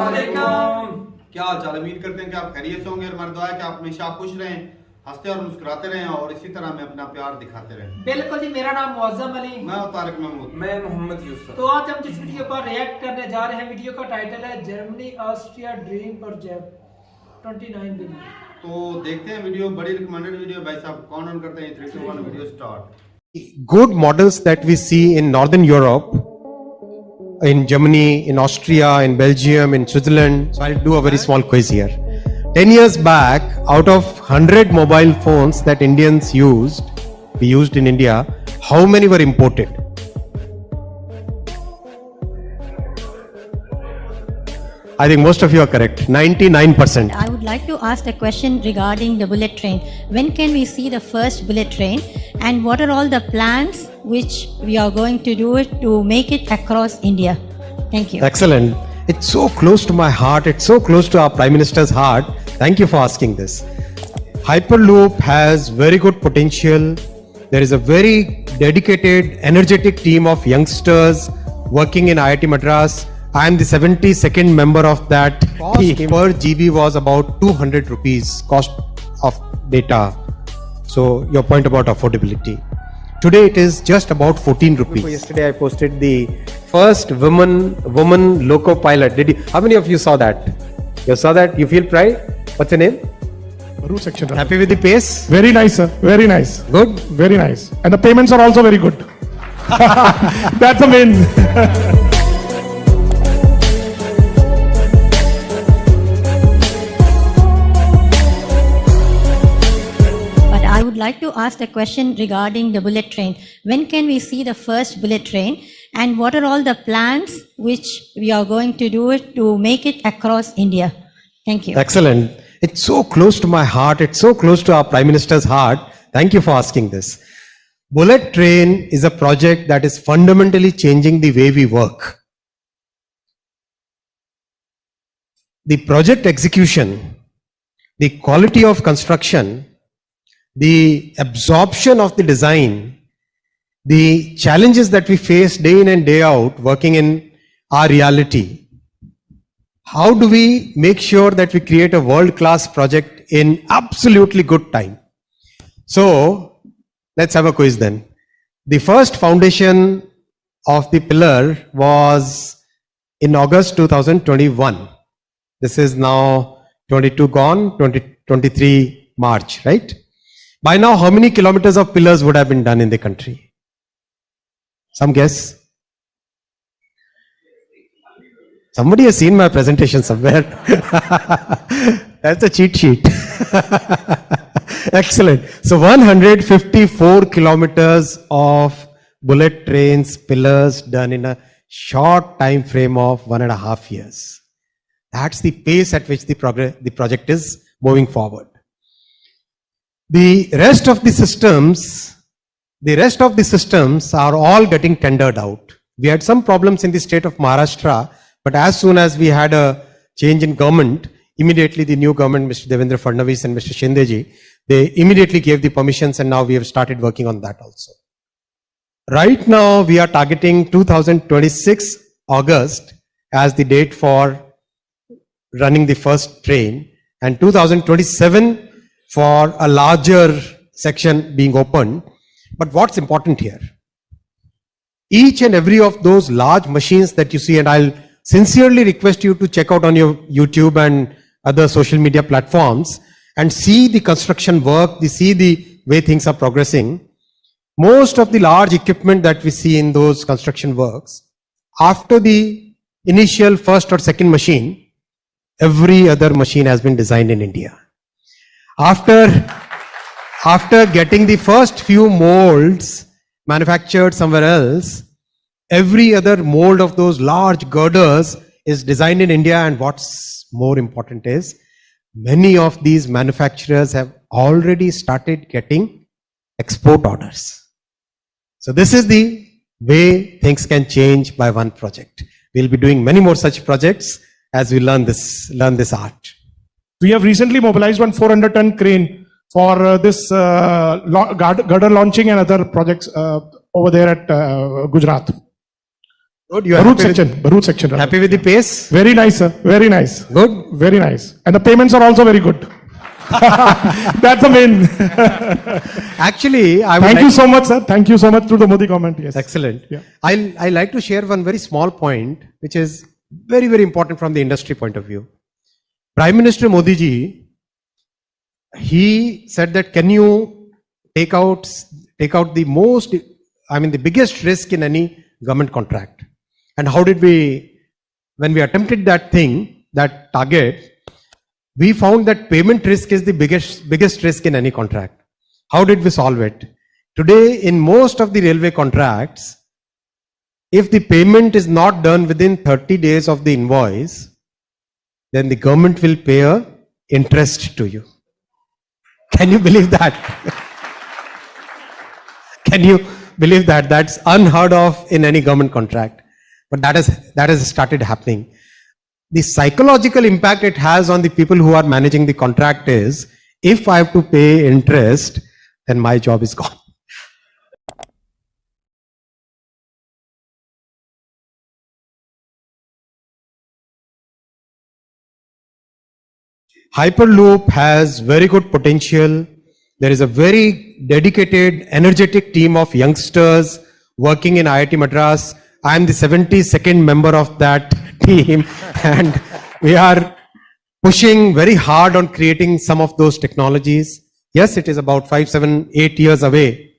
क्या हाल चाल, उम्मीद करते हैं कि आप खैरियत से होंगे और हमारी दुआ है कि आप हमेशा खुश रहें, हंसते और मुस्कुराते रहें और इसी तरह हमें अपना प्यार दिखाते रहें। बिल्कुल जी, मेरा नाम मुअज्जम अली, मैं तारिक महमूद, मैं मोहम्मद यूसुफ। तो आज हम जिस वीडियो पर रिएक्ट करने जा रहे हैं, वीडियो का टाइटल है Germany Austria dream project 29 billion. तो देखते हैं वीडियो, बड़ी रिकमेंडेड वीडियो। भाई साहब कौन ऑन करते हैं? 3, 2, 1 video start. Good models that we see in Northern Europe, in Germany, in Austria, in Belgium, in Switzerland. So I'll do a very small quiz here. 10 years back, out of 100 mobile phones that Indians we used in India, how many were imported? I think most of you are correct. 99%. I would like to ask a question regarding the bullet train. When can we see the first bullet train, and what are all the plans which we are going to do it to make it across India? Thank you. Excellent. It's so close to my heart. It's so close to our Prime Minister's heart. Thank you for asking this. Hyperloop has very good potential. There is a very dedicated, energetic team of youngsters working in IIT Madras. I am the 72nd member of that team. Per GB was about 200 rupees cost of data. So your point about affordability. Today it is just about 14 rupees. Yesterday I posted the first woman loco pilot. How many of you saw that? You saw that? You feel pride? What's your name? Route section. Happy with the pace? Very nice, sir. Very nice. Good? Very nice. And the payments are also very good. That's the main. I would like to ask a question regarding the bullet train. When can we see the first bullet train, and what are all the plans which we are going to do it to make it across India? Thank you. Excellent. It's so close to my heart. It's so close to our Prime Minister's heart. Thank you for asking this. Bullet train is a project that is fundamentally changing the way we work. The project execution, the quality of construction, the absorption of the design, the challenges that we face day in and day out working in our reality. How do we make sure that we create a world-class project in absolutely good time? So let's have a quiz then. The first foundation of the pillar was in August 2021. This is now 22 gone, 2023 March, right? By now, how many kilometers of pillars would have been done in the country? Some guess? Somebody has seen my presentation somewhere. That's a cheat sheet. Excellent. So 154 kilometers of bullet trains, pillars done in a short time frame of 1.5 years. That's the pace at which the project is moving forward. The rest of the systems are all getting tendered out. We had some problems in the state of Maharashtra, but as soon as we had a change in government, immediately the new government, Mr. Devendra Fadnavis and Mr. Shindeji, they immediately gave the permissions, and now we have started working on that also. Right now, we are targeting 2026 August as the date for running the first train, and 2027 for a larger section being opened. But what's important here? Each and every of those large machines that you see, and I'll sincerely request you to check out on your YouTube and other social media platforms and see the construction work, see the way things are progressing. Most of the large equipment that we see in those construction works, after the initial first or second machine, every other machine has been designed in India. After getting the first few molds manufactured somewhere else, every other mold of those large girders is designed in India, and what's more important is many of these manufacturers have already started getting export orders. So this is the way things can change by one project. We'll be doing many more such projects as we learn this art. We have recently mobilized one 400-ton crane for this girder launching and other projects over there at Gujarat. Good. You are Route section. Rather. happy with the pace? Very nice, sir. Very nice. Good. Very nice. And the payments are also very good. That's the main. Actually, I would Thank like you so much, sir. Thank you so much to the Modi government. Yes. Excellent. Yeah. I like to share one very small point, which is very, very important from the industry point of view. Prime Minister Modi ji, he said that can you take out the biggest risk in any government contract. And how did when we attempted that target, we found that payment risk is the biggest risk in any contract. How did we solve it? Today, in most of the railway contracts, if the payment is not done within 30 days of the invoice, then the government will pay a interest to you. Can you believe that? Can you believe that? That's unheard of in any government contract. But that has started happening. The psychological impact it has on the people who are managing the contract is, if I have to pay interest, then my job is gone. Hyperloop has very good potential. There is a very dedicated, energetic team of youngsters working in IIT Madras. I am the 72nd member of that team, and we are pushing very hard on creating some of those technologies. Yes, it is about 5, 7, 8 years away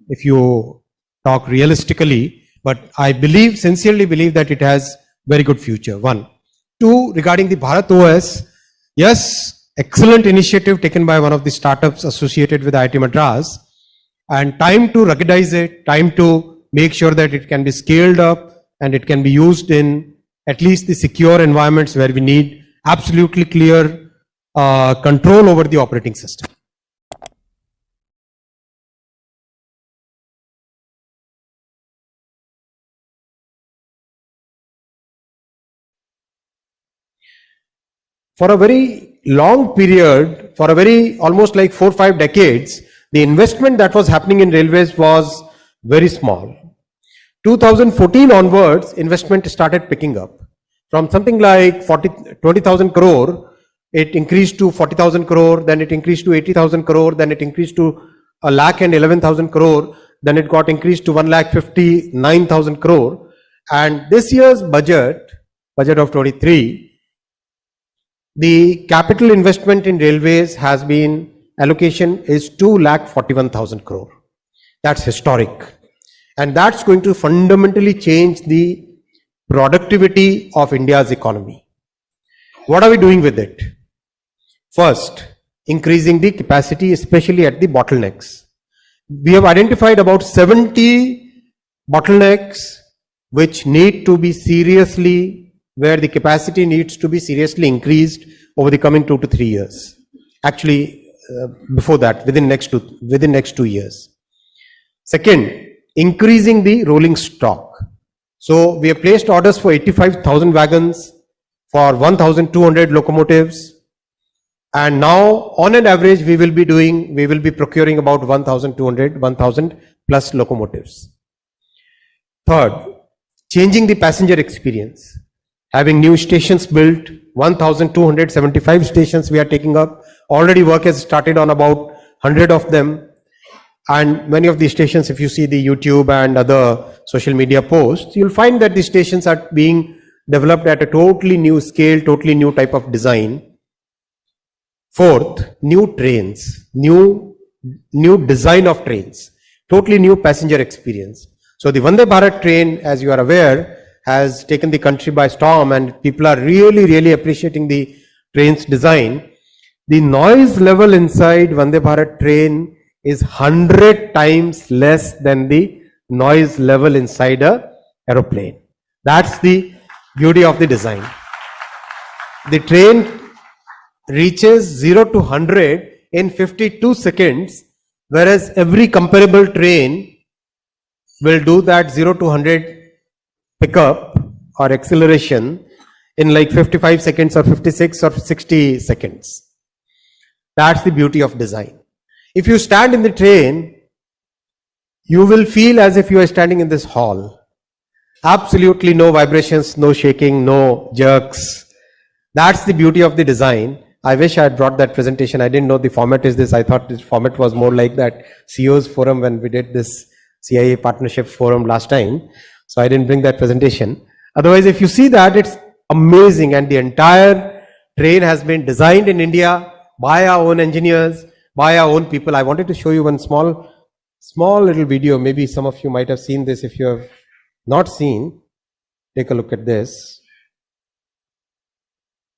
if you talk realistically, but I sincerely believe that it has very good future. 1. 2, regarding the Bharat OS, yes, excellent initiative taken by one of the startups associated with IIT Madras, and time to ruggedize it, time to make sure that it can be scaled up and it can be used in at least the secure environments where we need absolutely clear control over the operating system. For a very long period, almost like 4 or 5 decades, the investment that was happening in railways was very small. 2014 onwards, investment started picking up. From something like 20,000 crore, it increased to 40,000 crore, then it increased to 80,000 crore, then it increased to 1,11,000 crore, then it got increased to 1,59,000 crore. And this year's budget of 23, the capital investment in railways has been, allocation is 2,41,000 crore. That's historic. And that's going to fundamentally change the productivity of India's economy. What are we doing with it? First, increasing the capacity, especially at the bottlenecks. We have identified about 70 bottlenecks which need to be where the capacity needs to be seriously increased over the coming 2 to 3 years. Actually, before that, within next 2 years. Second, increasing the rolling stock. So we have placed orders for 85,000 wagons, for 1,200 locomotives, and now on an average we will be procuring about 1,000 plus locomotives. Third, changing the passenger experience. Having new stations built, 1,275 stations we are taking up. Already work has started on about 100 of them. And many of these stations, if you see the YouTube and other social media posts, you'll find that these stations are being developed at a totally new scale, totally new type of design. Fourth, new trains, new design of trains, totally new passenger experience. So the Vande Bharat train, as you are aware, has taken the country by storm, and people are really, really appreciating the train's design. The noise level inside Vande Bharat train is 100 times less than the noise level inside a aeroplane. That's the beauty of the design. The train reaches 0 to 100 in 52 seconds, whereas every comparable train will do that 0 to 100 pickup or acceleration in like 55 seconds or 56 or 60 seconds. That's the beauty of design. If you stand in the train, you will feel as if you are standing in this hall. Absolutely no vibrations, no shaking, no jerks. That's the beauty of the design. I wish I had brought that presentation. I didn't know the format is this. I thought this format was more like that CEO's forum when we did this CIA partnership forum last time. So I didn't bring that presentation. Otherwise, if you see that, it's amazing. And the entire train has been designed in India by our own engineers, by our own people. I wanted to show you one small little video. Maybe some of you might have seen this. If you have not seen, take a look at this.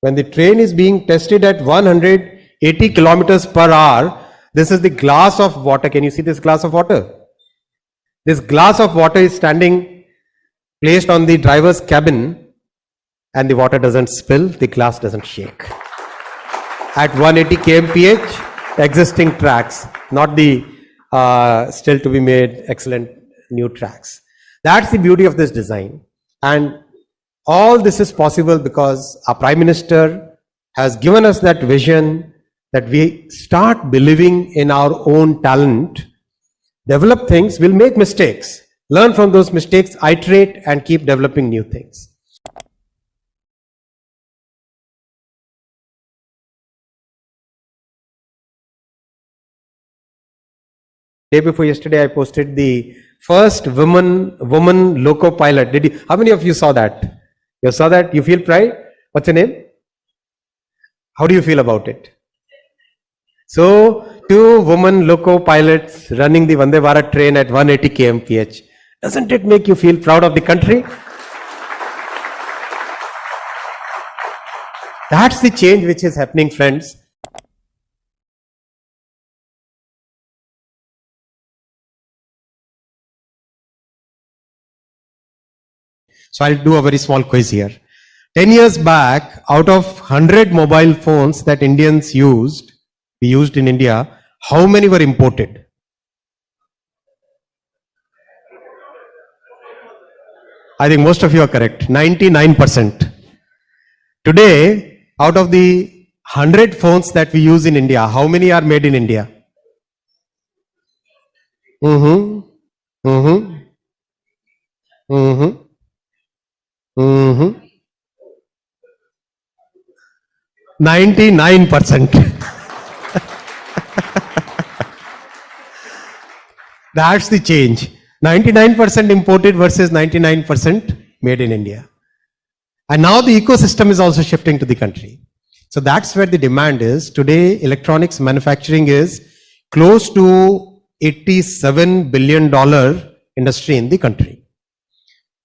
When the train is being tested at 180 kilometers per hour, this is the glass of water. Can you see this glass of water? This glass of water is placed on the driver's cabin, and the water doesn't spill, the glass doesn't shake. At 180 kmph, existing tracks, not the still to be made excellent new tracks. That's the beauty of this design. And all this is possible because our Prime Minister has given us that vision that we start believing in our own talent, develop things, we'll make mistakes, learn from those mistakes, iterate and keep developing new things. Day before yesterday, I posted the first woman loco pilot. How many of you saw that? You saw that? You feel pride? What's your name? How do you feel about it? So, 2 women loco pilots running the Vande Bharat train at 180 kmph. Doesn't it make you feel proud of the country? That's the change which is happening, friends. So I'll do a very small quiz here. 10 years back, out of 100 mobile phones that Indians used in India, how many were imported? I think most of you are correct. 99%. Today, out of the 100 phones that we use in India, how many are made in India? 99%. That's the change. 99% imported versus 99% made in India. And now the ecosystem is also shifting to the country. So that's where the demand is. Today, electronics manufacturing is close to $87 billion industry in the country.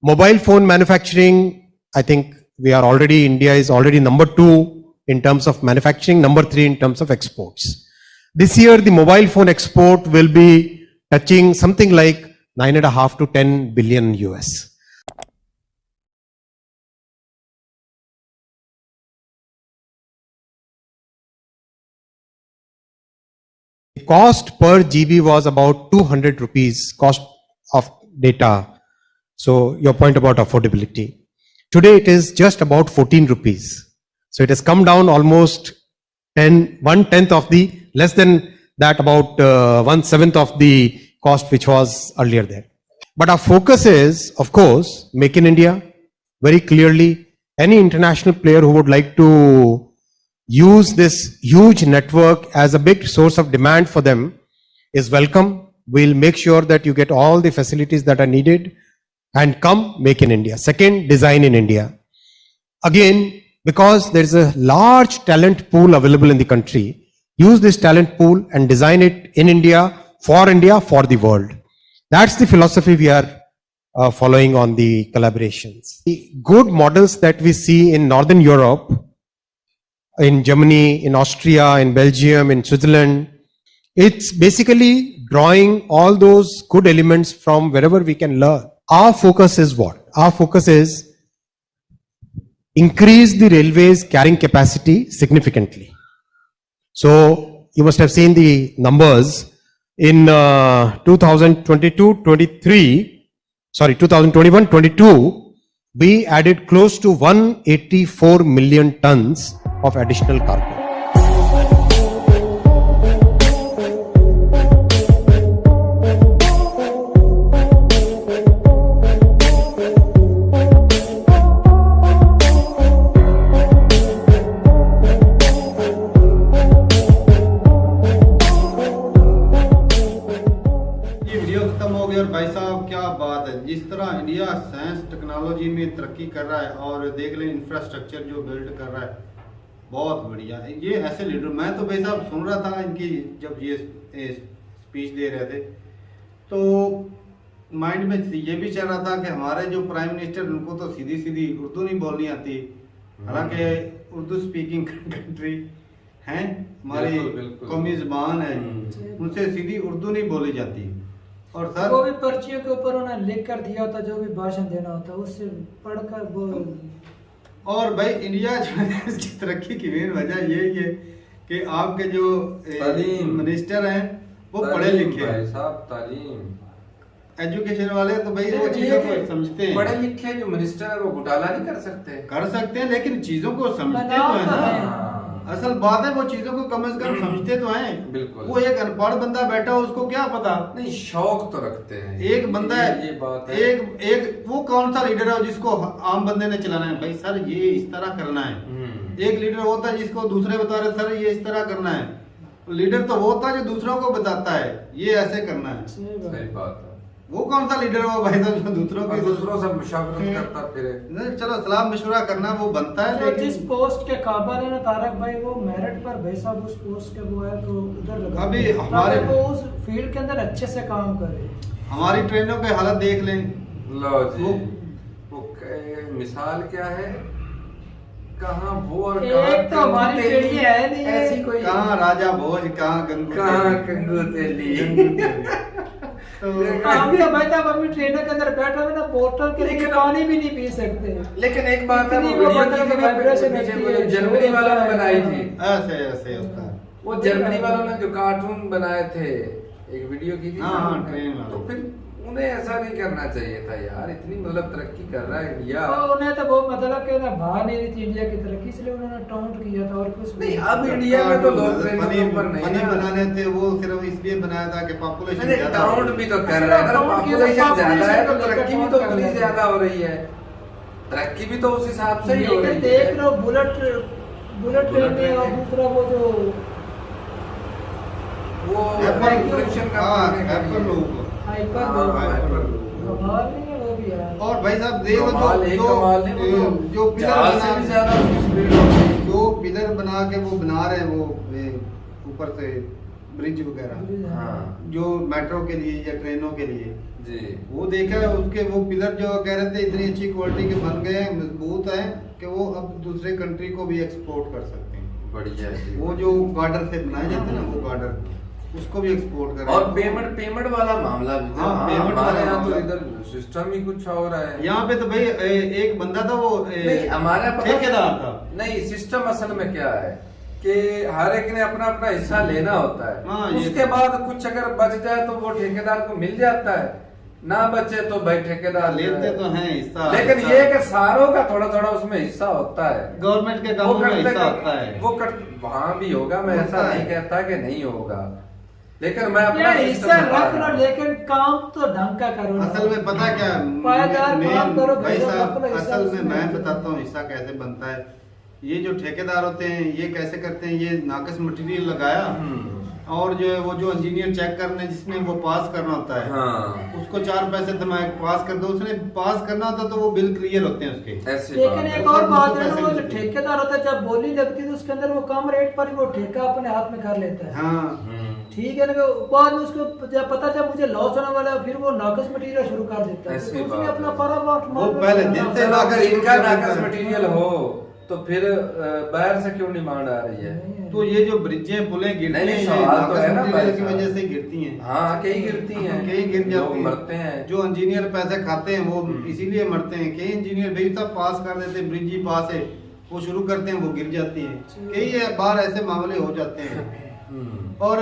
Mobile phone manufacturing, I think India is already number 2 in terms of manufacturing, number 3 in terms of exports. This year, the mobile phone export will be touching something like 9.5 to 10 billion US. The cost per GB was about 200 rupees, cost of data. So your point about affordability. Today it is just about 14 rupees. So it has come down almost 1/10 of the, less than that, about 1/7 of the cost which was earlier there. But our focus is, of course, Make in India. Very clearly, any international player who would like to use this huge network as a big source of demand for them is welcome. We'll make sure that you get all the facilities that are needed and come Make in India. Second, design in India. Again, because there is a large talent pool available in the country, use this talent pool and design it in India, for the world. That's the philosophy we are following on the collaborations. The good models that we see in Northern Europe, in Germany, in Austria, in Belgium, in Switzerland, it's basically drawing all those good elements from wherever we can learn. Our focus is what? Our focus is increase the railways carrying capacity significantly. So you must have seen the numbers in 2021-22, we added close to 184 million tons of additional cargo. जिस तरह India science technology में तरक्की कर रहा है और देख लें इंफ्रास्ट्रक्चर जो बिल्ड कर रहा है, बहुत बढ़िया है। ये ऐसे लीडर, मैं तो भाई साहब सुन रहा था इनकी जब ये स्पीच दे रहे थे तो माइंड में ये भी चल रहा था कि हमारे जो प्राइम मिनिस्टर, उनको तो सीधी सीधी उर्दू नहीं बोलनी आती, हालांकि उर्दू स्पीकिंग कंट्री हैं, हमारी कौमी जुबान है, उनसे सीधी उर्दू नहीं बोली जाती। और सर वो भी पर्चियों के ऊपर उन्हें लिख कर दिया होता, जो भी भाषण देना होता उससे पढ़कर वो। और भाई इंडिया जो है इसकी तरक्की की मेन वजह ये है कि आपके जो मिनिस्टर हैं वो पढ़े लिखे हैं साहब, तालीम एजुकेशन वाले, तो भाई वो चीजों को समझते हैं। पढ़े लिखे जो मिनिस्टर है वो घोटाला नहीं कर सकते हैं, लेकिन चीजों को समझते तो हैं। असल बात है वो चीजों को कम से कम समझते तो हैं। बिल्कुल। वो एक अनपढ़ बंदा बैठा हो, उसको क्या पता, नहीं शौक तो रखते हैं। एक बंदा है, ये बात है। एक वो कौन सा लीडर है जिसको आम बंदे ने चलाना है, भाई सर ये इस तरह करना है। एक लीडर होता है जिसको दूसरे बता रहे सर ये इस तरह करना है। लीडर तो वो होता है जो दूसरों को बताता है ये ऐसे करना है। सही बात है। वो कौन सा लीडर है वो भाई साहब जो दूसरों से मशवरत करता फिरे। नहीं, चलो सलाह मशवरा करना वो बनता है, लेकिन जिस पोस्ट के काबिल है ना तारक भाई, वो मेरिट पर भाई साहब उस पोस्ट के वो है तो उधर लगा अभी हमारे वो उस फील्ड के अंदर अच्छे से काम करे। हमारी ट्रेनों के हालत देख लें। लो जी, वो मिसाल क्या है, कहाँ वो और एक तो हमारी ट्रेन है नहीं ऐसी कोई, कहाँ राजा भोज, कहाँ गंगू तेली। तो हम तो भाई साहब अपनी ट्रेनों के अंदर बैठे हुए ना, बोतल के लिए पानी भी नहीं पी सकते। लेकिन एक बात है, इतनी वो वो वीडियो की वाइब्रेशन पीछे होती वो है, जर्मनी वालों ने बनाई थी, ऐसे ऐसे होता है। वो जर्मनी वालों ने जो कार्टून बनाए थे, एक वीडियो की थी। हाँ, ट्रेन वाले। तो फिर उन्हें ऐसा नहीं करना चाहिए था यार, इतनी मतलब तरक्की कर रहा है इंडिया। तो उन्हें तो वो मतलब कि ना भाग नहीं रही थी इंडिया की तरक्की, इसलिए उन्होंने टाउंट किया था और कुछ नहीं। अब इंडिया में तो लोग ट्रेनों के ऊपर नहीं फनी है। बनाने थे, वो सिर्फ इसलिए बनाया था कि पॉपुलेशन ज्यादा टाउन भी तो कर रहा है ना, पॉपुलेशन ज्यादा है तो तरक्की भी तो उतनी ज्यादा हो रही है, तरक्की भी तो उस हिसाब से ही हो रही है। देख लो बुलेट ट्रेन में, और दूसरा वो जो रिफ्लेक्शन का कमाल नहीं है वो भी यार। और भाई साहब देख लो जो पिलर बना के वो बना रहे हैं, वो ऊपर से ब्रिज वगैरह, हाँ। जो मेट्रो के लिए या ट्रेनों के लिए जी, वो देखा है उसके वो पिलर जो कह रहे थे इतनी अच्छी क्वालिटी के बन गए हैं, मजबूत हैं कि वो अब दूसरे कंट्री को भी एक्सपोर्ट कर सकते हैं। बढ़िया है। वो जो गार्डर से बनाए जाते हैं ना, वो गार्डर उसको भी एक्सपोर्ट कर रहे हैं। और पेमेंट वाला मामला भी था। हाँ, पेमेंट वाला यहाँ तो मामला। इधर सिस्टम ही कुछ और है। यहाँ पे तो भाई एक बंदा था वो नहीं, हमारा ठेकेदार था। नहीं, सिस्टम असल में क्या है कि हर एक ने अपना अपना हिस्सा लेना होता है। हाँ, उसके बाद कुछ अगर बच जाए तो वो ठेकेदार को मिल जाता है, ना बचे तो भाई ठेकेदार लेते तो हैं हिस्सा, लेकिन ये कि सारों का थोड़ा थोड़ा उसमें हिस्सा होता है। गवर्नमेंट के कामों में हिस्सा होता है। वो वहाँ भी होगा, मैं ऐसा नहीं कहता कि नहीं होगा, लेकिन मैं अपना हिस्सा रख लो, लेकिन काम तो ढंग का करो। असल में पता क्या पायदार काम करो भाई भेजो, साहब, रख लो हिस्सा असल में उसमें। मैं बताता हूँ हिस्सा कैसे बनता है। ये जो ठेकेदार होते हैं ये कैसे करते हैं, ये नाकस मटेरियल लगाया और जो है वो जो इंजीनियर चेक करने जिसने वो पास करना होता है, हाँ। उसको 4 पैसे दिमाग पास कर दो, उसने पास करना होता तो वो बिल क्लियर होते हैं उसके। ऐसी लेकिन बात है। एक और बात है ना, पैसे वो जो मिलते हैं। ठेकेदार होता है जब बोली लगती है तो उसके अंदर वो कम रेट पर ही वो ठेका अपने हाथ में कर लेता है। हाँ, ठीक है ना, बाद में उसको जब पता जब मुझे लॉस होने वाला है, फिर वो नाकस मटेरियल शुरू कर देता है। ऐसी तो उसने बात अपना है। परामर्श वो पहले देते हैं। अगर इनका नाकस मटेरियल हो तो फिर बाहर से क्यों डिमांड आ रही है? तो ये जो ब्रिजें पुलें गिरती नहीं, हैं, ये सवाल तो है ना नाकस भाई मटेरियल की साहब। वजह से गिरती हैं। हाँ, कई गिरती हैं, कई गिर लोग जाती हैं, मरते हैं। जो इंजीनियर पैसे खाते हैं वो इसीलिए मरते हैं। कई इंजीनियर भाई साहब पास कर देते हैं, ब्रिज ही पास है, वो शुरू करते हैं, वो गिर जाती हैं। कई बार ऐसे मामले हो जाते हैं। और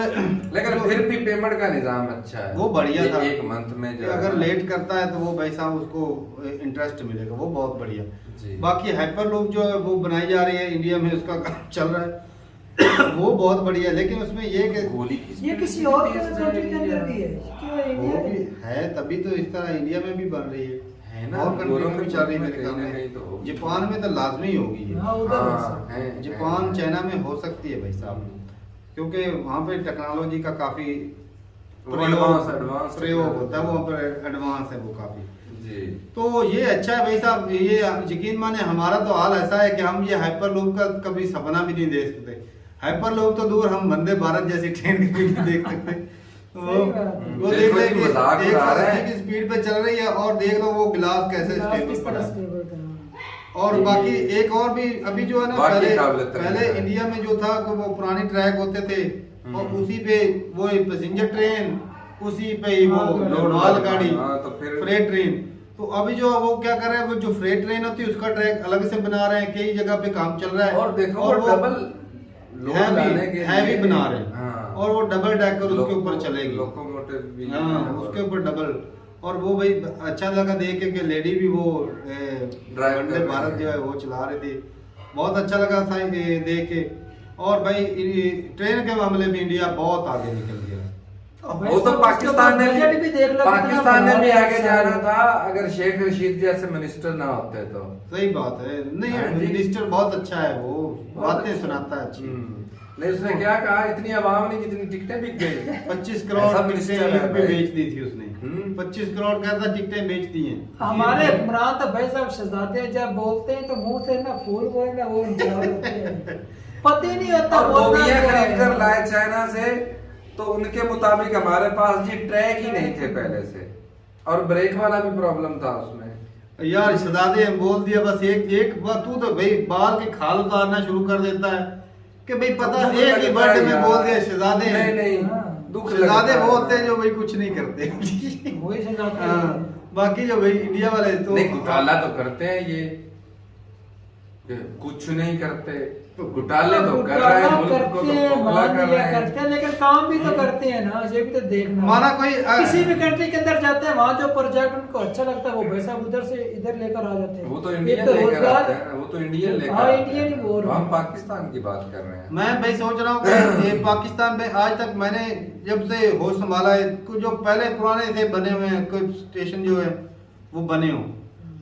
लेकिन फिर भी पेमेंट का निजाम अच्छा है, वो बढ़िया था। एक मंथ में जो अगर है। लेट करता है तो वो भाई साहब उसको इंटरेस्ट मिलेगा, वो बहुत बढ़िया। जी। बाकी हाइपर लूप जो है वो बनाई जा रही है इंडिया में, उसका काम चल रहा है वो बहुत बढ़िया है। लेकिन उसमें ये कि गोली ये किसी और कंट्री के अंदर भी है, क्यों इंडिया वो भी में? है, तभी तो इस तरह इंडिया में भी बन रही है ना, और कंट्री दोनों में भी में चल रही है मेरे कहीं ख्याल ना में। कहीं तो होगी। जापान में तो लाजमी होगी ये। हाँ, उधर है हाँ, सब। है, जापान है। चाइना में हो सकती है भाई साहब, क्योंकि वहाँ पे टेक्नोलॉजी का काफी एडवांस प्रयोग होता है, वहाँ पर एडवांस है वो काफी। तो ये अच्छा है भाई साहब, ये यकीन माने हमारा तो हाल ऐसा है कि हम ये हाइपर लूप का कभी सपना भी नहीं देख सकते। हाइपर लूप तो दूर, हम वंदे भारत जैसी ट्रेन भी नहीं देख सकते। तो वो देख रहे कि 180 की स्पीड पे चल रही है और देख लो वो गिलास कैसे स्टेबल पड़ा है। और बाकी एक और भी अभी जो है ना, पहले इंडिया में जो था कि वो पुराने ट्रैक होते थे और उसी पे वो पैसेंजर ट्रेन, उसी पे ही वो माल गाड़ी, फ्रेट ट्रेन। तो अभी जो वो क्या कर रहे हैं, वो जो फ्रेट ट्रेन होती है उसका ट्रैक अलग से बना रहे हैं, कई जगह पे काम चल रहा है। और देखो और वो डबल हैवी बना रहे हैं। हाँ। और वो डबल डेकर उसके ऊपर चलेगी, लोकोमोटिव भी, हाँ उसके ऊपर डबल। और वो भाई अच्छा लगा देख के कि लेडी भी वो वंदे भारत जो है वो चला रही थी, बहुत अच्छा लगा था ये देख के। और भाई ट्रेन के मामले में इंडिया बहुत आगे निकल गया। वो तो पाकिस्तान ने भी आगे अच्छा जाना था अगर शेख रशीद जैसे मिनिस्टर ना होते तो। सही बात है, नहीं मिनिस्टर बहुत अच्छा है, वो बातें सुनाता है अच्छी। नहीं उसने क्या कहा, इतनी आवाम ने कितनी टिकटें बिक गई, 25 करोड़ टिकटें बेच दी थी उसने। 25 करोड़ कहता टिकटें बेच दी हैं। हमारे हुक्मरान तो भाई साहब शहजादे जब बोलते हैं तो मुंह से ना फूल बोले ना वो पता ही नहीं होता। बोगियां खरीद कर लाए चाइना से, तो उनके मुताबिक हमारे पास जी ट्रैक ही नहीं थे पहले से, और ब्रेक वाला भी प्रॉब्लम था उसमें। यार शहजादे बोल दिया बस एक बात, तू तो भाई बाल के खाल उतारना शुरू कर देता है कि भाई पता एक ही बर्थडे में बोल दिया शहजादे। नहीं दुख शहजादे वो होते हैं जो भाई कुछ नहीं करते। वही शहजादे। बाकी जो भाई इंडिया वाले तो नहीं घोटाला तो करते हैं, ये कुछ नहीं करते, तो घोटाले तो कर रहे हैं, मुल्क को तो खोखला कर रहे हैं, लेकिन काम भी तो करते हैं ना, ये भी तो देखना। माना कोई किसी भी कंट्री के अंदर जाते हैं, वहाँ जो प्रोजेक्ट उनको अच्छा लगता है वो पैसा उधर से इधर लेकर आ जाते हैं। वो तो इंडियन लेकर आते हैं, वो तो इंडियन लेकर हाँ इंडियन ही बोल रहे हैं, हम पाकिस्तान की बात कर रहे हैं। मैं भाई सोच रहा हूँ कि पाकिस्तान में आज तक मैंने जब से होश संभाला है, जो पहले पुराने थे बने हुए हैं कोई स्टेशन जो है वो बने हो,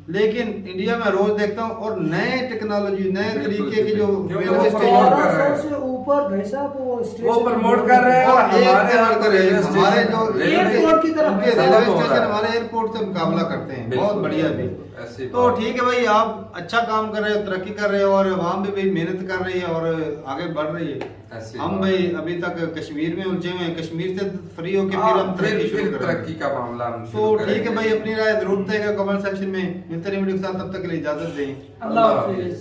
लेकिन इंडिया में रोज देखता हूँ और नए टेक्नोलॉजी नए तरीके की जो रेलवे स्टेशन से ऊपर भाई साहब वो प्रमोट कर रहे हैं। और हमारे जो एयरपोर्ट की तरफ रेलवे स्टेशन हमारे एयरपोर्ट से मुकाबला करते हैं, बहुत बढ़िया भी। तो ठीक है भाई, आप अच्छा काम कर रहे हो, तरक्की कर रहे हो और आवाम भी भाई मेहनत कर रही है और आगे बढ़ रही है। हम भाई अभी तक कश्मीर में उलझे हुए हैं, कश्मीर से फ्री होके फिर हम तरक्की का मामला। तो ठीक है भाई, अपनी राय जरूर देगा कमेंट सेक्शन में। मिलते हैं वीडियो के साथ, तब तक के लिए इजाजत दें। अल्लाह हाफिज।